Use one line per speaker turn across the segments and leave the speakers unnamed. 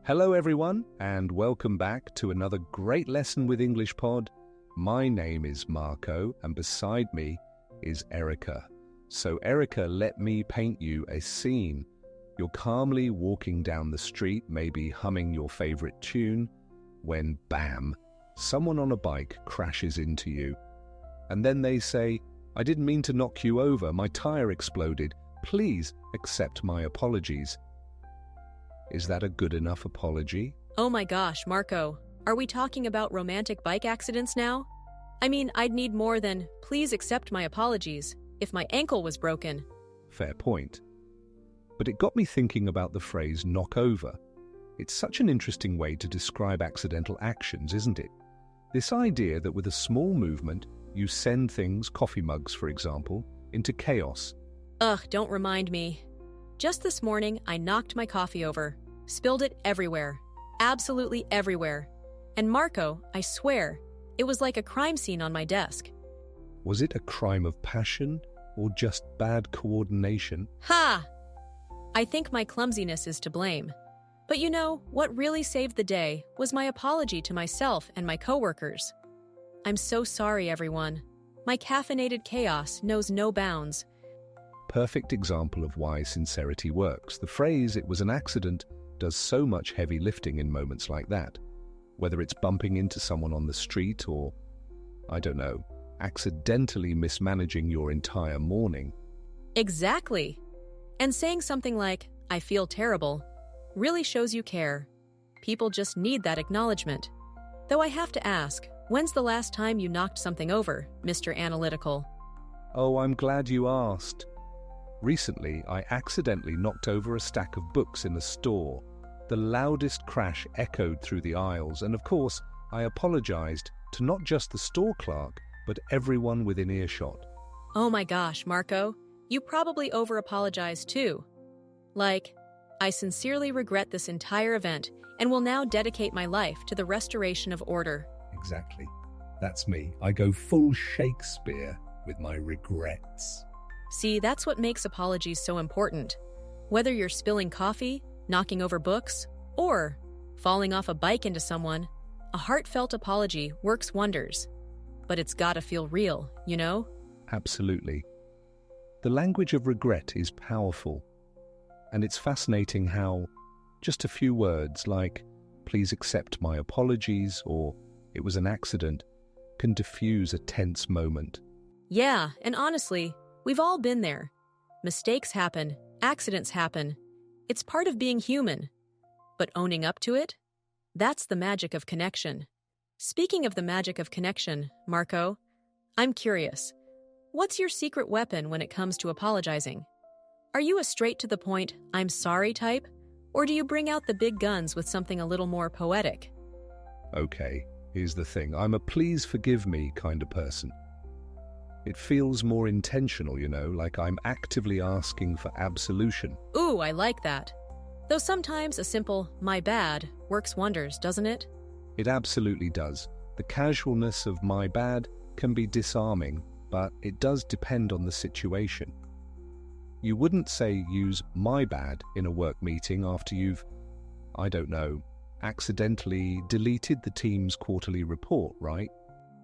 Hello everyone, and welcome back to another great lesson with English Pod. My name is Marco, and beside me is Erica. So Erica, let me paint you a scene. You're calmly walking down the street, maybe humming your favorite tune, when bam, someone on a bike crashes into you. And then they say, "I didn't mean to knock you over, my tire exploded. Please accept my apologies." Is that a good enough apology?
Oh my gosh, Marco, are we talking about romantic bike accidents now? I mean, I'd need more than, "Please accept my apologies," if my ankle was broken.
Fair point. But it got me thinking about the phrase knock over. It's such an interesting way to describe accidental actions, isn't it? This idea that with a small movement, you send things, coffee mugs for example, into chaos.
Ugh, don't remind me. Just this morning, I knocked my coffee over, spilled it everywhere, absolutely everywhere. And Marco, I swear, it was like a crime scene on my desk.
Was it a crime of passion or just bad coordination?
Ha! I think my clumsiness is to blame. But you know, what really saved the day was my apology to myself and my coworkers. I'm so sorry, everyone. My caffeinated chaos knows no bounds.
Perfect example of why sincerity works. The phrase, "it was an accident," does so much heavy lifting in moments like that. Whether it's bumping into someone on the street or, I don't know, accidentally mismanaging your entire morning.
Exactly. And saying something like, "I feel terrible," really shows you care. People just need that acknowledgement. Though I have to ask, when's the last time you knocked something over, Mr. Analytical?
Oh, I'm glad you asked. Recently, I accidentally knocked over a stack of books in a store. The loudest crash echoed through the aisles, and of course, I apologized to not just the store clerk, but everyone within earshot.
Oh my gosh, Marco, you probably over-apologized too. Like, "I sincerely regret this entire event and will now dedicate my life to the restoration of order."
Exactly. That's me. I go full Shakespeare with my regrets.
See, that's what makes apologies so important. Whether you're spilling coffee, knocking over books, or falling off a bike into someone, a heartfelt apology works wonders. But it's gotta feel real, you know?
Absolutely. The language of regret is powerful. And it's fascinating how just a few words like, "Please accept my apologies," or "It was an accident," can diffuse a tense moment.
Yeah, and honestly, we've all been there. Mistakes happen, accidents happen. It's part of being human. But owning up to it? That's the magic of connection. Speaking of the magic of connection, Marco, I'm curious. What's your secret weapon when it comes to apologizing? Are you a straight-to-the-point, "I'm sorry" type? Or do you bring out the big guns with something a little more poetic?
Okay, here's the thing. I'm a "please forgive me" kind of person. It feels more intentional, like I'm actively asking for absolution.
Ooh, I like that. Though sometimes a simple, "my bad" works wonders, doesn't it?
It absolutely does. The casualness of "my bad" can be disarming, but it does depend on the situation. You wouldn't say use "my bad" in a work meeting after you've, I don't know, accidentally deleted the team's quarterly report, right?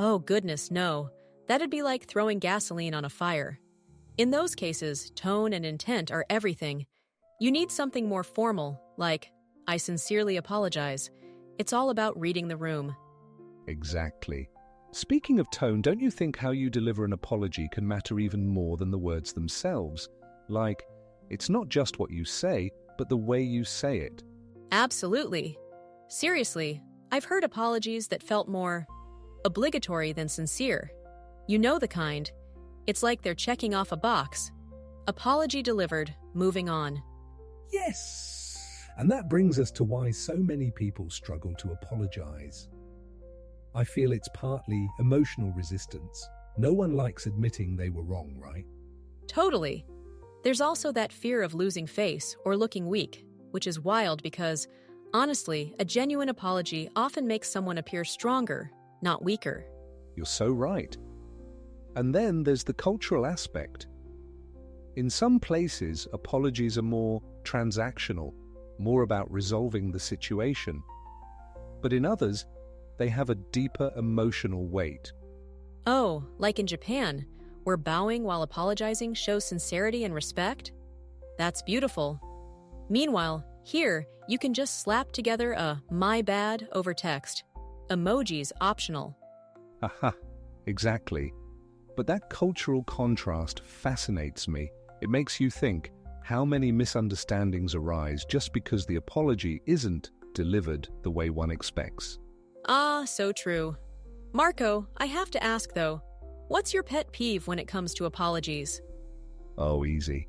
Oh goodness, no. That'd be like throwing gasoline on a fire. In those cases, tone and intent are everything. You need something more formal, like, "I sincerely apologize." It's all about reading the room.
Exactly. Speaking of tone, don't you think how you deliver an apology can matter even more than the words themselves? Like, it's not just what you say, but the way you say it.
Absolutely. Seriously, I've heard apologies that felt more obligatory than sincere. You know the kind. It's like they're checking off a box. Apology delivered, moving on.
Yes! And that brings us to why so many people struggle to apologize. I feel it's partly emotional resistance. No one likes admitting they were wrong, right?
Totally. There's also that fear of losing face or looking weak, which is wild because, honestly, a genuine apology often makes someone appear stronger, not weaker.
You're so right. And then there's the cultural aspect. In some places, apologies are more transactional. more about resolving the situation. But in others, they have a deeper emotional weight.
Oh, like in Japan, where bowing while apologizing shows sincerity and respect? That's beautiful. Meanwhile, here, you can just slap together a "my bad" over text. Emojis optional.
Aha, exactly. But that cultural contrast fascinates me. It makes you think, how many misunderstandings arise just because the apology isn't delivered the way one expects?
Ah, so true. Marco, I have to ask though, what's your pet peeve when it comes to apologies?
Oh, easy.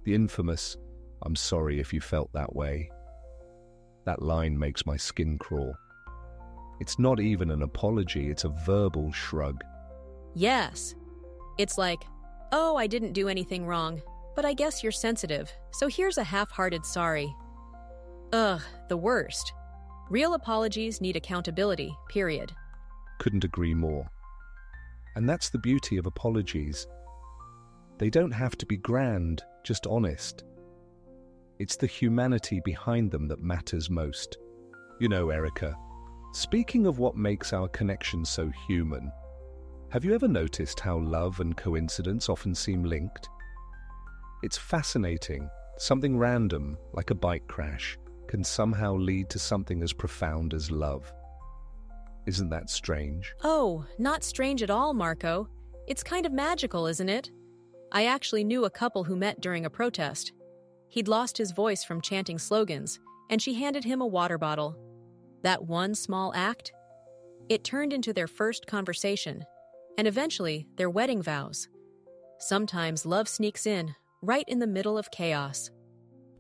The infamous, "I'm sorry if you felt that way." That line makes my skin crawl. It's not even an apology, it's a verbal shrug.
Yes. It's like, oh, I didn't do anything wrong, but I guess you're sensitive, so here's a half-hearted sorry. Ugh, the worst. Real apologies need accountability, period.
Couldn't agree more. And that's the beauty of apologies. They don't have to be grand, just honest. It's the humanity behind them that matters most. You know, Erica, speaking of what makes our connection so human, have you ever noticed how love and coincidence often seem linked? It's fascinating. Something random, like a bike crash, can somehow lead to something as profound as love. Isn't that strange?
Oh, not strange at all, Marco. It's kind of magical, isn't it? I actually knew a couple who met during a protest. He'd lost his voice from chanting slogans, and she handed him a water bottle. That one small act? It turned into their first conversation, and eventually their wedding vows. Sometimes love sneaks in, right in the middle of chaos.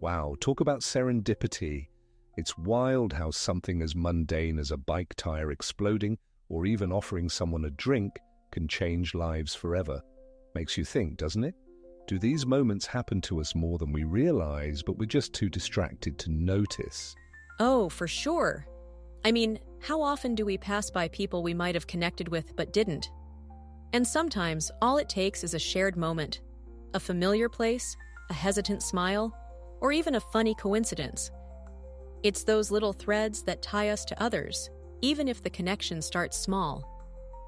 Wow, talk about serendipity. It's wild how something as mundane as a bike tire exploding or even offering someone a drink can change lives forever. Makes you think, doesn't it? Do these moments happen to us more than we realize, but we're just too distracted to notice?
Oh, for sure. I mean, how often do we pass by people we might have connected with but didn't? And sometimes all it takes is a shared moment, a familiar place, a hesitant smile, or even a funny coincidence. It's those little threads that tie us to others, even if the connection starts small.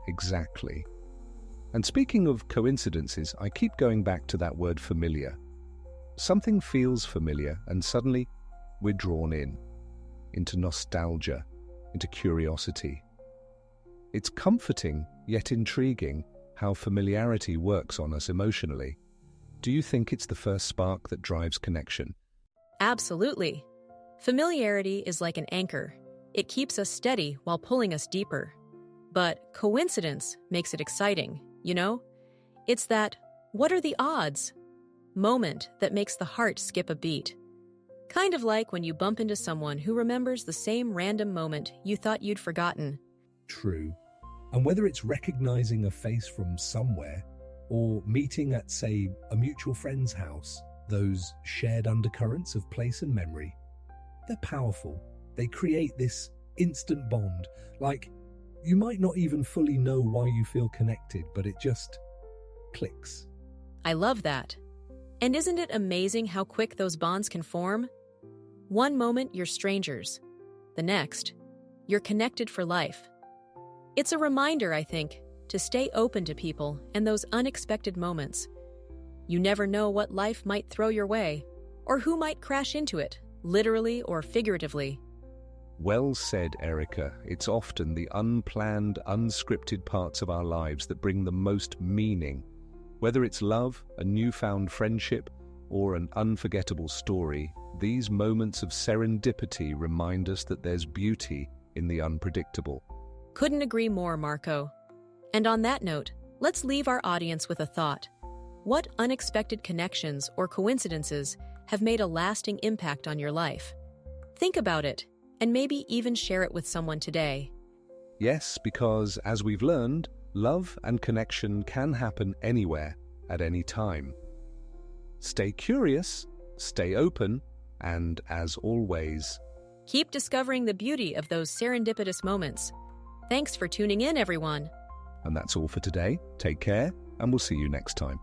Exactly. And speaking of coincidences, I keep going back to that word familiar. Something feels familiar, and suddenly we're drawn into nostalgia, into curiosity. It's comforting, yet intriguing, how familiarity works on us emotionally. Do you think it's the first spark that drives connection?
Absolutely. Familiarity is like an anchor. It keeps us steady while pulling us deeper. But coincidence makes it exciting, you know? It's that, what are the odds? Moment that makes the heart skip a beat. Kind of like when you bump into someone who remembers the same random moment you thought you'd forgotten.
True. And whether it's recognizing a face from somewhere or meeting at, say, a mutual friend's house, those shared undercurrents of place and memory, they're powerful. They create this instant bond. Like, you might not even fully know why you feel connected, but it just clicks.
I love that. And isn't it amazing how quick those bonds can form? One moment you're strangers. The next, you're connected for life. It's a reminder, I think, to stay open to people and those unexpected moments. You never know what life might throw your way, or who might crash into it, literally or figuratively.
Well said, Erica. It's often the unplanned, unscripted parts of our lives that bring the most meaning. Whether it's love, a newfound friendship, or an unforgettable story, these moments of serendipity remind us that there's beauty in the unpredictable.
Couldn't agree more, Marco. And on that note, let's leave our audience with a thought. What unexpected connections or coincidences have made a lasting impact on your life? Think about it, and maybe even share it with someone today.
Yes, because as we've learned, love and connection can happen anywhere, at any time. Stay curious, stay open, and as always,
keep discovering the beauty of those serendipitous moments. Thanks for tuning in, everyone.
And that's all for today. Take care, and we'll see you next time.